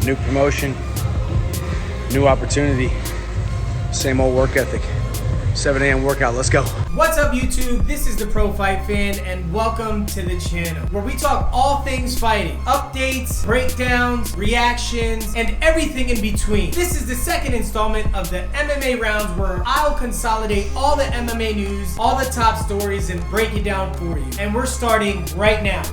New promotion, new opportunity, same old work ethic. 7 a.m. workout, let's go. What's up YouTube? This is the PreFight Fan and welcome to the channel where we talk all things fighting, updates, breakdowns, reactions, and everything in between. This is the second installment of the MMA Rounds where I'll consolidate all the MMA news, all the top stories, and break it down for you. And we're starting right now.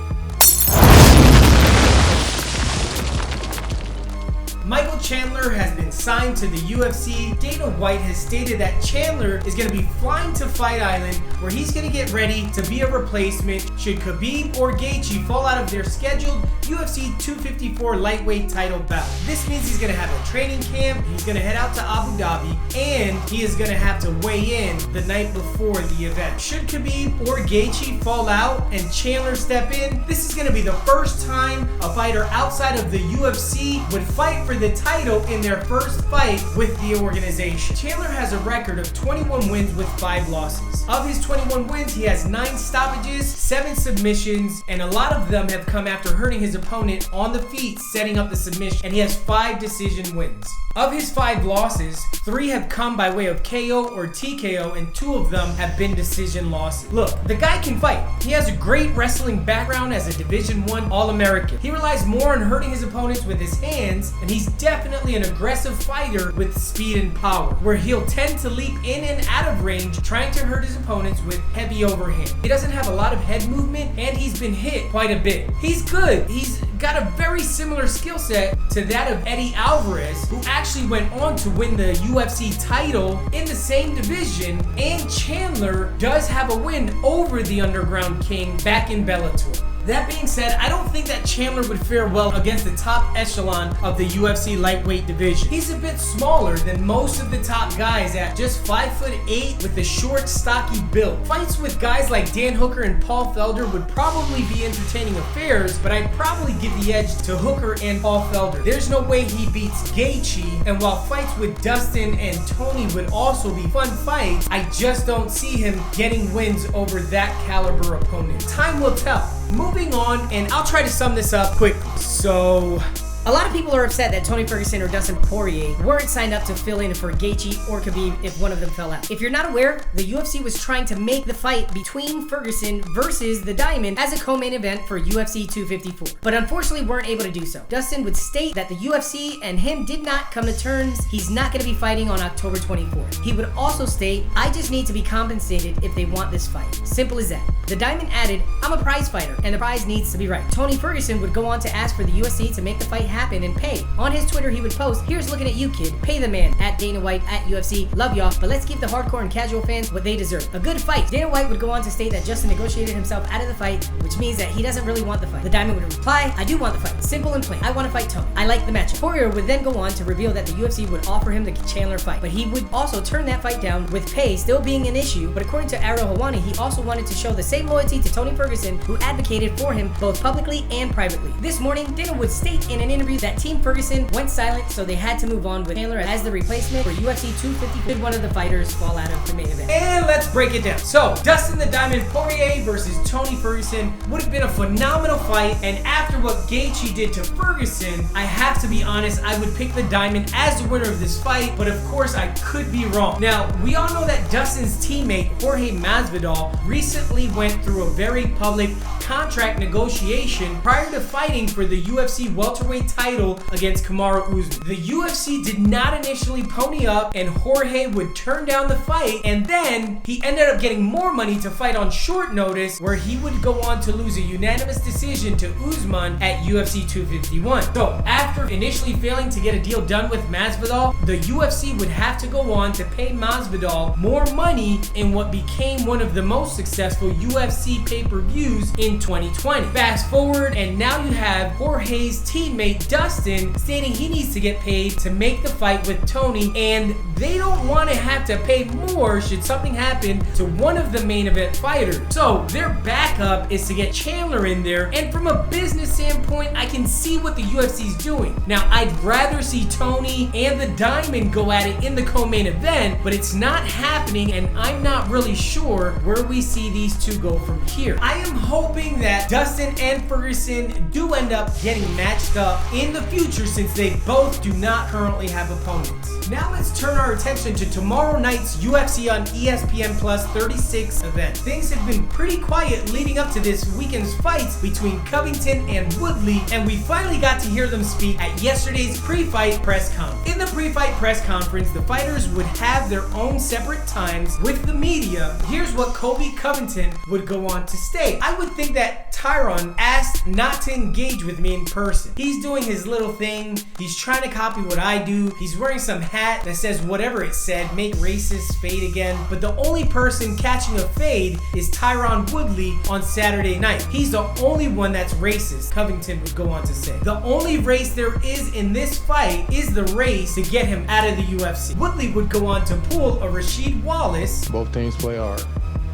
Michael Chandler has been signed to the UFC. Dana White has stated that Chandler is going to be flying to Fight Island where he's going to get ready to be a replacement should Khabib or Gaethje fall out of their scheduled UFC 254 lightweight title bout. This means he's going to have a training camp, he's going to head out to Abu Dhabi, and he is going to have to weigh in the night before the event. Should Khabib or Gaethje fall out and Chandler step in, this is going to be the first time a fighter outside of the UFC would fight for the title in their first fight with the organization. Chandler has a record of 21 wins with 5 losses. Of his 21 wins, he has 9 stoppages, 7 submissions, and a lot of them have come after hurting his opponent on the feet, setting up the submission, and he has 5 decision wins. Of his 5 losses, 3 have come by way of KO or TKO, and 2 of them have been decision losses. Look, the guy can fight. He has a great wrestling background as a Division I All-American. He relies more on hurting his opponents with his hands, and he's definitely an aggressive fighter with speed and power, where he'll tend to leap in and out of range, trying to hurt his opponents with heavy overhand. He doesn't have a lot of head movement, and he's been hit quite a bit. He's good. He's got a very similar skill set to that of Eddie Alvarez, who actually went on to win the UFC title in the same division, and Chandler does have a win over the Underground King back in Bellator. That being said, I don't think that Chandler would fare well against the top echelon of the UFC lightweight division. He's a bit smaller than most of the top guys at just 5'8" with a short, stocky build. Fights with guys like Dan Hooker and Paul Felder would probably be entertaining affairs, but I'd probably give the edge to Hooker and Paul Felder. There's no way he beats Gaethje, and while fights with Dustin and Tony would also be fun fights, I just don't see him getting wins over that caliber opponent. Time will tell. Moving on, and I'll try to sum this up quickly. So, a lot of people are upset that Tony Ferguson or Dustin Poirier weren't signed up to fill in for Gaethje or Khabib if one of them fell out. If you're not aware, the UFC was trying to make the fight between Ferguson versus the Diamond as a co-main event for UFC 254, but unfortunately weren't able to do so. Dustin would state that the UFC and him did not come to terms. He's not going to be fighting on October 24th. He would also state, "I just need to be compensated if they want this fight." Simple as that. The Diamond added, "I'm a prize fighter, and the prize needs to be right." Tony Ferguson would go on to ask for the UFC to make the fight happen and pay. On his Twitter, he would post, "Here's looking at you, kid. Pay the man. At Dana White, at UFC. Love y'all, but let's give the hardcore and casual fans what they deserve. A good fight." Dana White would go on to state that Justin negotiated himself out of the fight, which means that he doesn't really want the fight. The Diamond would reply, "I do want the fight. Simple and plain. I want to fight Tony. I like the matchup." Poirier would then go on to reveal that the UFC would offer him the Chandler fight, but he would also turn that fight down, with pay still being an issue. But according to Ariel Helwani, he also wanted to show the same loyalty to Tony Ferguson, who advocated for him both publicly and privately. This morning, Dana would state in an interview that Team Ferguson went silent, so they had to move on with Chandler as the replacement for UFC 250 should one of the fighters fall out of the main event. And let's break it down. So, Dustin the Diamond Poirier versus Tony Ferguson would have been a phenomenal fight, and after what Gaethje did to Ferguson, I have to be honest, I would pick the Diamond as the winner of this fight, but of course I could be wrong. Now, we all know that Dustin's teammate, Jorge Masvidal, recently went through a very public contract negotiation prior to fighting for the UFC welterweight title against Kamaru Usman. The UFC did not initially pony up, and Jorge would turn down the fight, and then he ended up getting more money to fight on short notice, where he would go on to lose a unanimous decision to Usman at UFC 251. So, after initially failing to get a deal done with Masvidal, the UFC would have to go on to pay Masvidal more money in what became one of the most successful UFC pay-per-views in 2020. Fast forward, and now you have Jorge's teammate Dustin stating he needs to get paid to make the fight with Tony, and they don't want to have to pay more should something happen to one of the main event fighters. So their backup is to get Chandler in there, and from a business standpoint, I can see what the UFC's doing. Now, I'd rather see Tony and the Diamond go at it in the co-main event, but it's not happening, and I'm not really sure where we see these two go from here. I am hoping hoping that Dustin and Ferguson do end up getting matched up in the future, since they both do not currently have opponents. Now let's turn our attention to tomorrow night's UFC on ESPN Plus 36 event. Things have been pretty quiet leading up to this weekend's fights between Covington and Woodley, and we finally got to hear them speak at yesterday's pre-fight press conference. In the pre-fight press conference, the fighters would have their own separate times with the media. Here's what Colby Covington would go on to state. I would think that Tyron asked not to engage with me in person. He's doing his little thing. He's trying to copy what I do. He's wearing some hat that says whatever it said, make racists fade again. But the only person catching a fade is Tyron Woodley on Saturday night. He's the only one that's racist, Covington would go on to say. The only race there is in this fight is the race to get him out of the UFC. Woodley would go on to pull a Rasheed Wallace. Both teams play hard.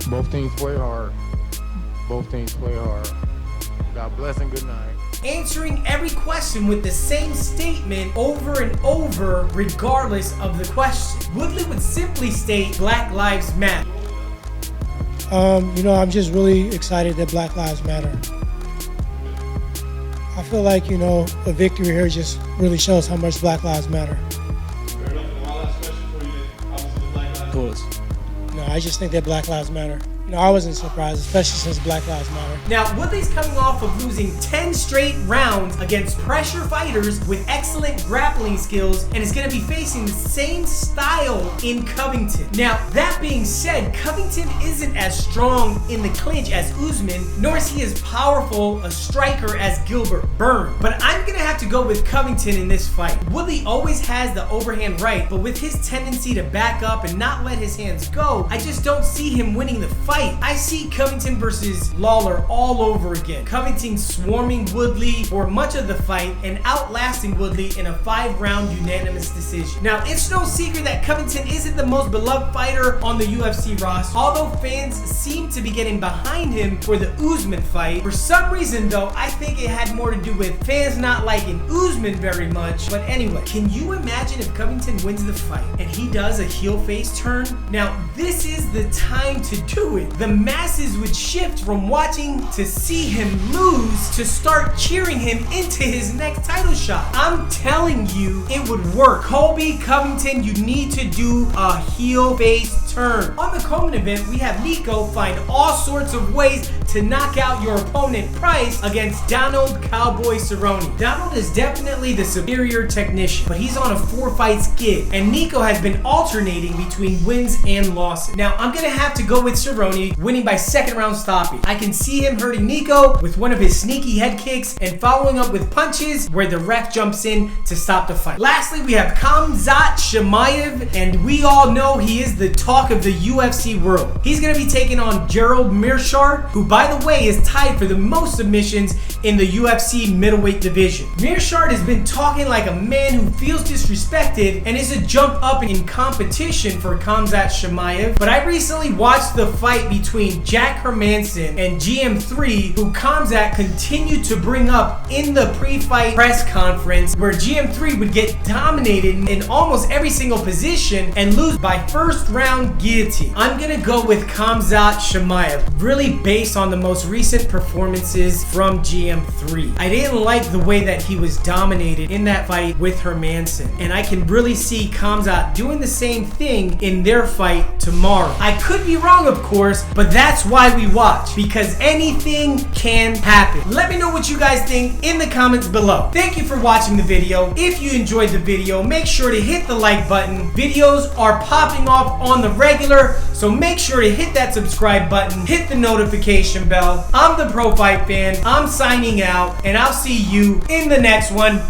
Both teams play hard. Both teams play hard. God bless and good night. Answering every question with the same statement over and over, regardless of the question. Woodley would simply state, Black Lives Matter. I'm just really excited that Black Lives Matter. I feel like, a victory here just really shows how much Black Lives matter. Fair enough. And my last question for you then, obviously the Black Lives Matter. No, I just think that Black Lives matter. I wasn't surprised, especially since Black Lives Matter. Now, Woodley's coming off of losing 10 straight rounds against pressure fighters with excellent grappling skills, and is going to be facing the same style in Covington. Now, that being said, Covington isn't as strong in the clinch as Usman, nor is he as powerful a striker as Gilbert Burns. But I'm going to have to go with Covington in this fight. Woodley always has the overhand right, but with his tendency to back up and not let his hands go, I just don't see him winning the fight. I see Covington versus Lawler all over again. Covington swarming Woodley for much of the fight and outlasting Woodley in a 5-round unanimous decision. Now, it's no secret that Covington isn't the most beloved fighter on the UFC roster, although fans seem to be getting behind him for the Usman fight. For some reason, though, I think it had more to do with fans not liking Usman very much. But anyway, can you imagine if Covington wins the fight and he does a heel face turn? Now, this is the time to do it. The masses would shift from watching to see him lose to start cheering him into his next title shot. I'm telling you, it would work. Colby Covington, you need to do a heel face turn. On the co-main event, we have Nico find all sorts of ways to knock out your opponent Price against Donald Cowboy Cerrone. Donald is definitely the superior technician, but he's on a 4-fight skid, and Nico has been alternating between wins and losses. Now, I'm gonna have to go with Cerrone winning by 2nd round stoppage. I can see him hurting Nico with one of his sneaky head kicks and following up with punches where the ref jumps in to stop the fight. Lastly, we have Khamzat Chimaev, and we all know he is the talk of the UFC world. He's going to be taking on Gerald Meerschaert, who, by the way, is tied for the most submissions in the UFC middleweight division. Meerschaert has been talking like a man who feels disrespected and is a jump up in competition for Khamzat Chimaev, but I recently watched the fight between Jack Hermanson and GM3, who Khamzat continued to bring up in the pre-fight press conference, where GM3 would get dominated in almost every single position and lose by 1st round guillotine. I'm gonna go with Khamzat Chimaev, really based on the most recent performances from GM3. I didn't like the way that he was dominated in that fight with Hermanson, and I can really see Khamzat doing the same thing in their fight tomorrow. I could be wrong, of course, but that's why we watch, because anything can happen. Let me know what you guys think in the comments below. Thank you for watching the video. If you enjoyed the video, make sure to hit the like button. Videos are popping off on the regular, so make sure to hit that subscribe button, hit the notification bell. I'm the PreFight Fan. I'm signing out, and I'll see you in the next one.